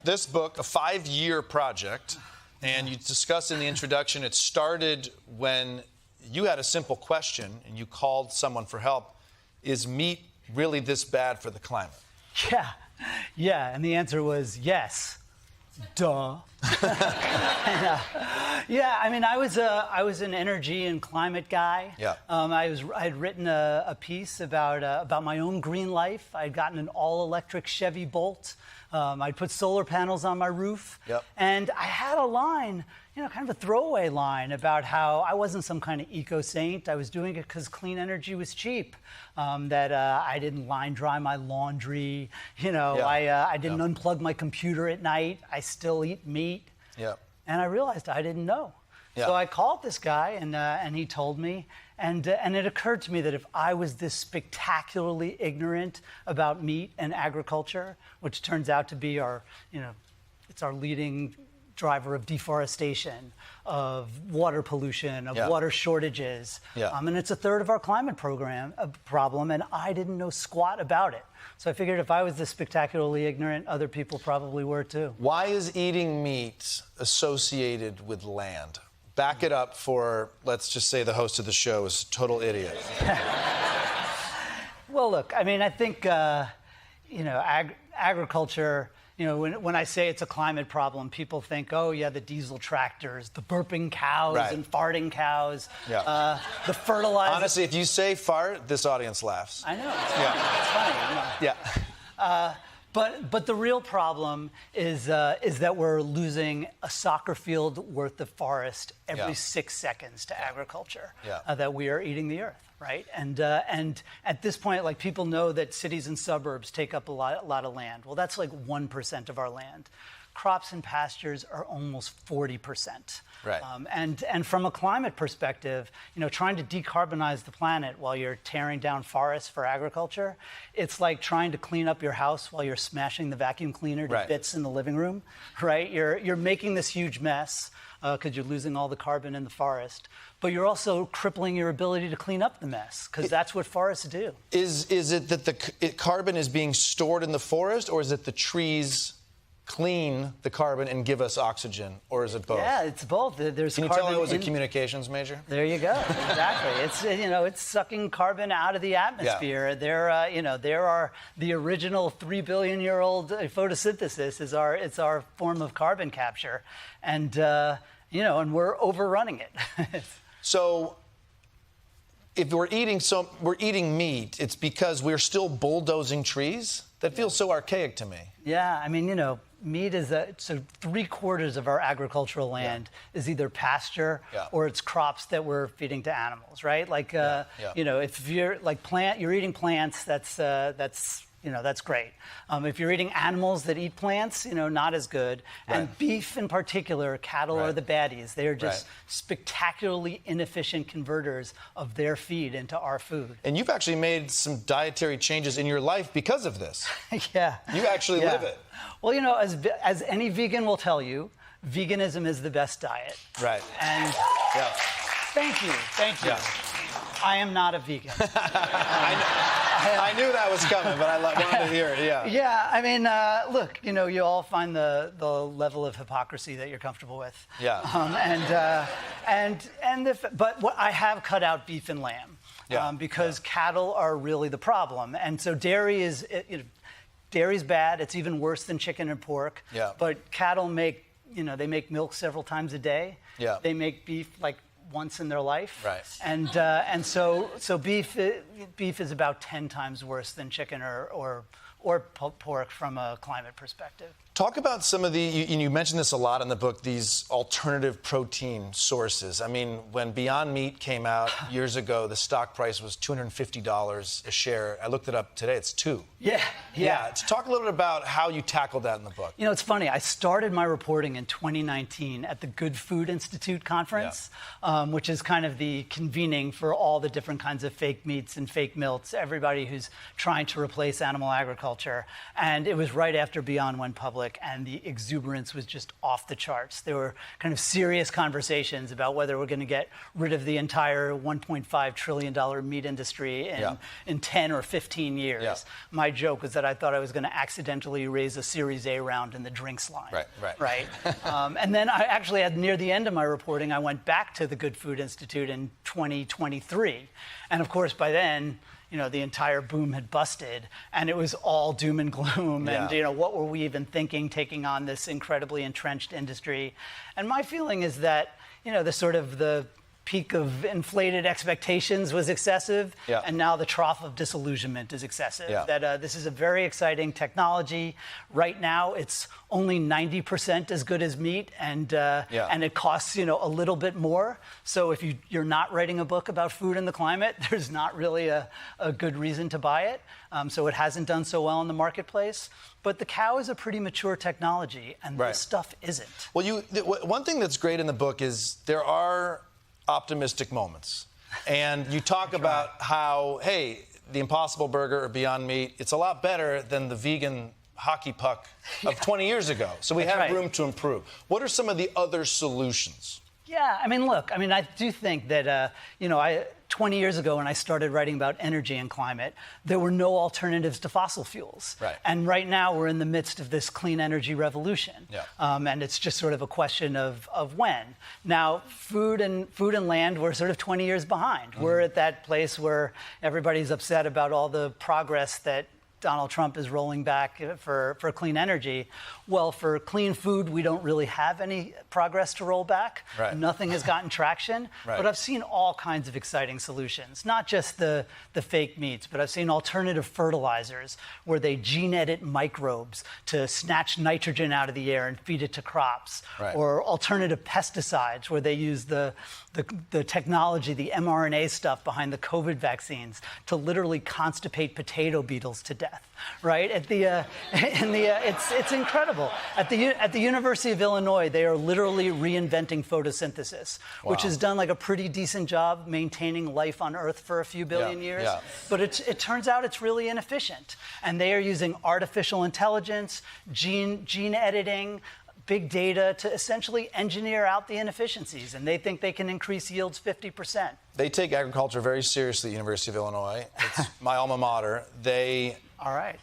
this book, a 5-year project, and you discuss in the introduction, it started when you had a simple question and you called someone for help. Is meat really this bad for the climate? Yeah, and the answer was yes. Duh. Yeah, I mean, I was an energy and climate guy. Yeah. I'd written a piece about my own green life. I'd gotten an all-electric Chevy Bolt. I'd put solar panels on my roof. Yep. And I had a line, kind of a throwaway line about how I wasn't some kind of eco-saint. I was doing it because clean energy was cheap. That I didn't line dry my laundry. I didn't unplug my computer at night. I still eat meat. Yeah. And I realized I didn't know. Yeah. So I called this guy, and he told me. And it occurred to me that if I was this spectacularly ignorant about meat and agriculture, which turns out to be it's our leading driver of deforestation, of water pollution, of water shortages. Yeah. And it's a third of our climate problem, and I didn't know squat about it. So I figured if I was this spectacularly ignorant, other people probably were too. Why is eating meat associated with land? Back it up for, let's just say the host of the show is a total idiot. Well, look, I mean, I think, agriculture, when I say it's a climate problem, people think, oh, yeah, the diesel tractors, the burping cows and farting cows, the fertilizer. Honestly, if you say fart, this audience laughs. I know. It's funny. Yeah. But the real problem is that we're losing a soccer field worth of forest every 6 seconds to agriculture. That we are eating the earth, right? And at this point, people know that cities and suburbs take up a lot of land. Well, that's like 1% of our land. Crops and pastures are almost 40%. Right. And from a climate perspective, trying to decarbonize the planet while you're tearing down forests for agriculture, it's like trying to clean up your house while you're smashing the vacuum cleaner to bits in the living room, right? You're making this huge mess because you're losing all the carbon in the forest, but you're also crippling your ability to clean up the mess because that's what forests do. Is it that the carbon is being stored in the forest, or is it the trees clean the carbon and give us oxygen, or is it both? Yeah, it's both. There's Can you carbon tell I was a communications major? There you go. Exactly. It's sucking carbon out of the atmosphere. Yeah. There are the original 3 billion year old photosynthesis it's our form of carbon capture, and and we're overrunning it. So if we're eating meat, it's because we're still bulldozing trees? That feels so archaic to me. Yeah, I mean, meat is so 3/4 of our agricultural land is either pasture or it's crops that we're feeding to animals, right? If you're eating plants, that's great. If you're eating animals that eat plants, not as good. Right. And beef in particular, cattle are the baddies. They are just spectacularly inefficient converters of their feed into our food. And you've actually made some dietary changes in your life because of this. Yeah. You actually live it. Well, as any vegan will tell you, veganism is the best diet. Right. And thank you. Yeah. I am not a vegan. I knew that was coming, but I wanted to hear it. Yeah. Yeah. I mean, look. You all find the level of hypocrisy that you're comfortable with. Yeah. But I have cut out beef and lamb. Because cattle are really the problem, and so dairy is. Dairy's bad. It's even worse than chicken and pork. Yeah. But cattle make milk several times a day. Yeah. They make beef once in their life. Right. And so beef is about 10 times worse than chicken or pork from a climate perspective. Talk about some of you mentioned this a lot in the book, these alternative protein sources. I mean, when Beyond Meat came out years ago, the stock price was $250 a share. I looked it up today, it's $2. Yeah. Talk a little bit about how you tackled that in the book. It's funny. I started my reporting in 2019 at the Good Food Institute conference, which is kind of the convening for all the different kinds of fake meats and fake milks, everybody who's trying to replace animal agriculture. agriculture. And it was right after Beyond went public, and the exuberance was just off the charts. There were kind of serious conversations about whether we're going to get rid of the entire $1.5 trillion meat industry in 10 or 15 years. Yeah. My joke was that I thought I was going to accidentally raise a Series A round in the drinks line. Right. And then I actually, near the end of my reporting, I went back to the Good Food Institute in 2023. And of course, by then, the entire boom had busted, and it was all doom and gloom. Yeah. And, what were we even thinking, taking on this incredibly entrenched industry? And my feeling is that, the peak of inflated expectations was excessive, and now the trough of disillusionment is excessive. That this is a very exciting technology. Right now, it's only 90% as good as meat, and it costs a little bit more. So if you're not writing a book about food and the climate, there's not really a good reason to buy it. So it hasn't done so well in the marketplace. But the cow is a pretty mature technology, and this stuff isn't. Well, one thing that's great in the book is there are optimistic moments. And you talk about how, hey, the Impossible Burger or Beyond Meat, it's a lot better than the vegan hockey puck of 20 years ago. So we have room to improve. What are some of the other solutions? Yeah, I do think that, 20 years ago when I started writing about energy and climate, there were no alternatives to fossil fuels. And right now we're in the midst of this clean energy revolution. And it's just sort of a question of when. Now, food and land, we're sort of 20 years behind. We're at that place where everybody's upset about all the progress that Donald Trump is rolling back for clean energy. Well, for clean food, we don't really have any progress to roll back. Nothing has gotten traction. But I've seen all kinds of exciting solutions, not just the fake meats, but I've seen alternative fertilizers where they gene edit microbes to snatch nitrogen out of the air and feed it to crops. Or alternative pesticides where they use the technology, the mRNA stuff behind the COVID vaccines to literally constipate potato beetles to death. It's incredible. At the University of Illinois, they are literally reinventing photosynthesis, which has done a pretty decent job maintaining life on Earth for a few billion years. But it turns out it's really inefficient. And they are using artificial intelligence, gene editing, big data to essentially engineer out the inefficiencies, and they think they can increase yields 50%. They take agriculture very seriously at the University of Illinois. It's my alma mater. They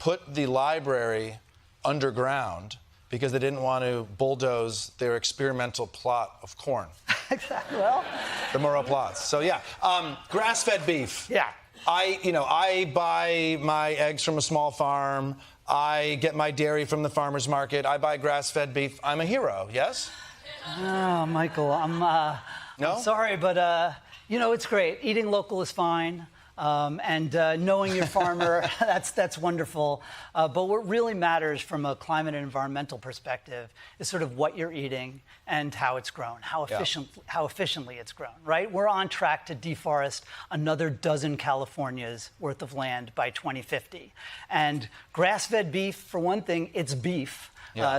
put the library underground because they didn't want to bulldoze their experimental plot of corn. Exactly. Well, the Murrow plots. So grass-fed beef. I buy my eggs from a small farm. I get my dairy from the farmer's market. I buy grass-fed beef. I'm a hero, yes? Oh, Michael, I'm sorry, but, it's great. Eating local is fine. And knowing your farmer, that's wonderful. But what really matters from a climate and environmental perspective is sort of what you're eating and how it's grown, how efficiently it's grown, right? We're on track to deforest another dozen Californias worth of land by 2050. And grass-fed beef, for one thing, it's beef.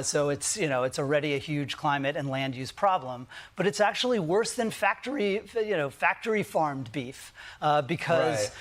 So it's already a huge climate and land use problem, but it's actually worse than factory farmed beef because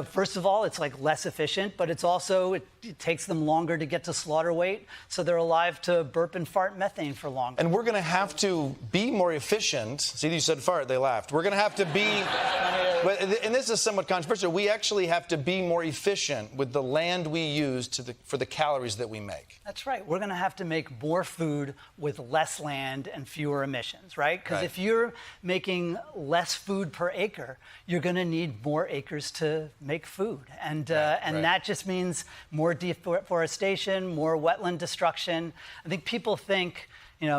first of all it's less efficient, but it's also it takes them longer to get to slaughter weight, so they're alive to burp and fart methane for longer. And we're going to have to be more efficient. See, you said fart, they laughed. We're going to have to be, and this is somewhat controversial. We actually have to be more efficient with the land we use for the calories that we make. That's right. We're going to have to make more food with less land and fewer emissions, right? Because if you're making less food per acre, you're going to need more acres to make food. And that just means more deforestation, more wetland destruction. I think people think,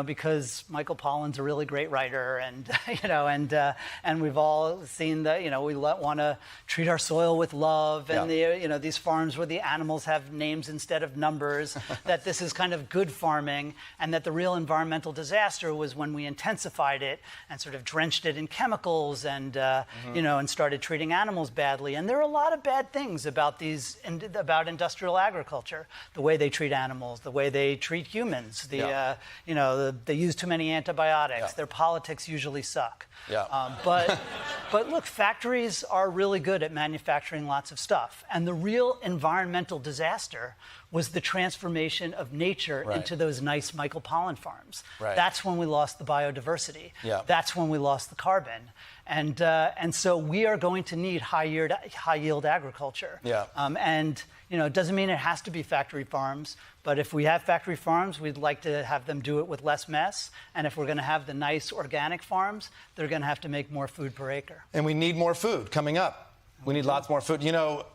because Michael Pollan's a really great writer, and and we've all seen that we want to treat our soil with love, and these farms where the animals have names instead of numbers, that this is kind of good farming, and that the real environmental disaster was when we intensified it and sort of drenched it in chemicals and and started treating animals badly. And there are a lot of bad things about about industrial agriculture, the way they treat animals, the way they treat humans, they use too many antibiotics. Their politics usually suck. But But look, factories are really good at manufacturing lots of stuff. And the real environmental disaster was the transformation of nature into those nice Michael Pollan farms. That's when we lost the biodiversity. That's when we lost the carbon. And so we are going to need high yield agriculture. And it doesn't mean it has to be factory farms, but if we have factory farms, we'd like to have them do it with less mess. And if we're going to have the nice organic farms, they're going to have to make more food per acre. And we need more food coming up. We need lots more food. A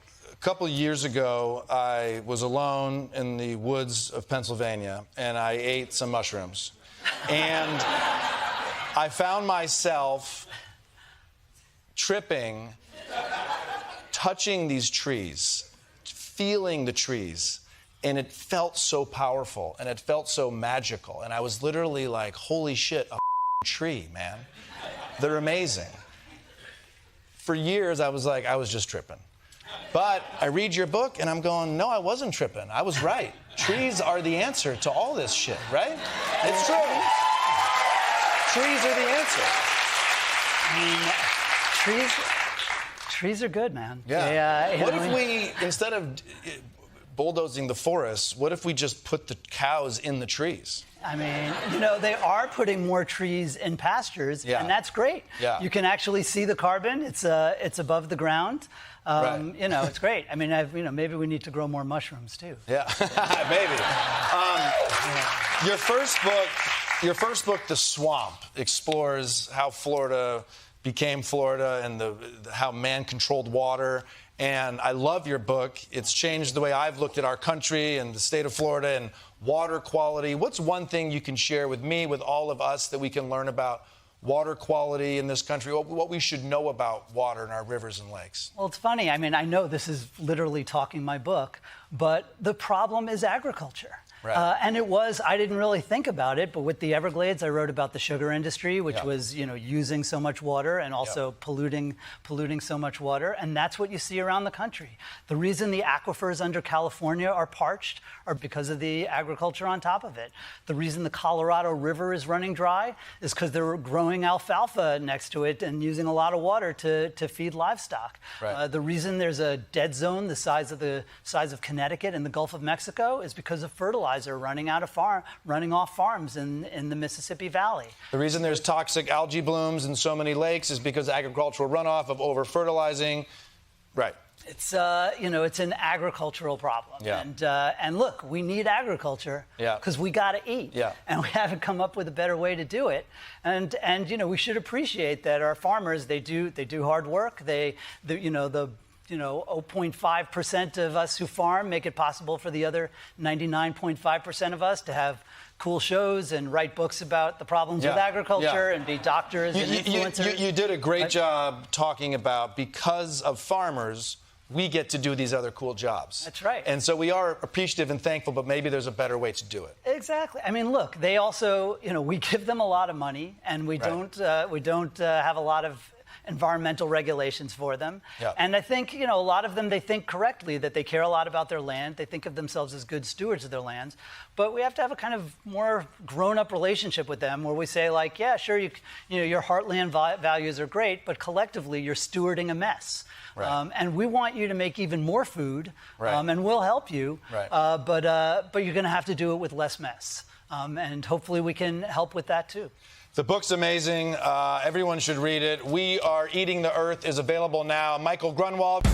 couple of years ago, I was alone in the woods of Pennsylvania, and I ate some mushrooms. And I found myself tripping, touching these trees, feeling the trees, and it felt so powerful, and it felt so magical. And I was literally like, holy shit, a tree, man. They're amazing. For years, I was like, I was just tripping. But I read your book, and I'm going, no, I wasn't tripping. I was right. Trees are the answer to all this shit, right? It's true. Trees are the answer. Trees are good, man. What if we, instead of bulldozing the forests, what if we just put the cows in the trees? I mean, they are putting more trees in pastures, and that's great. You can actually see the carbon. It's above the ground. It's great. I mean, maybe we need to grow more mushrooms too. Maybe. Your first book, The Swamp, explores how Florida became Florida and how man controlled water. And I love your book. It's changed the way I've looked at our country and the state of Florida and water quality. What's one thing you can share with me, with all of us, that we can learn about water quality in this country, what we should know about water in our rivers and lakes? Well, it's funny. I mean, I know this is literally talking my book, but the problem is agriculture. And I didn't really think about it, but with the Everglades, I wrote about the sugar industry, which was, using so much water and also polluting so much water. And that's what you see around the country. The reason the aquifers under California are parched are because of the agriculture on top of it. The reason the Colorado River is running dry is because they're growing alfalfa next to it and using a lot of water to feed livestock. The reason there's a dead zone the size of Connecticut in the Gulf of Mexico is because of fertilizer running off farms in the Mississippi Valley. The reason there's toxic algae blooms in so many lakes is because agricultural runoff of over-fertilizing. It's it's an agricultural problem. And look, we need agriculture because we got to eat. And we haven't come up with a better way to do it. And we should appreciate that our farmers, they do hard work. The 0.5% of us who farm make it possible for the other 99.5% of us to have cool shows and write books about the problems with agriculture and be doctors and influencers. You did a great job talking about, because of farmers, we get to do these other cool jobs. That's right. And so we are appreciative and thankful, but maybe there's a better way to do it. Exactly. I mean, look, they also, we give them a lot of money, and we don't have a lot of environmental regulations for them. And I think, a lot of them, they think correctly that they care a lot about their land. They think of themselves as good stewards of their lands. But we have to have a kind of more grown-up relationship with them where we say, like, yeah, sure, your heartland values are great, but collectively you're stewarding a mess. And we want you to make even more food, and we'll help you. But you're going to have to do it with less mess. And hopefully we can help with that too. The book's amazing. Everyone should read it. We Are Eating the Earth is available now. Michael Grunwald.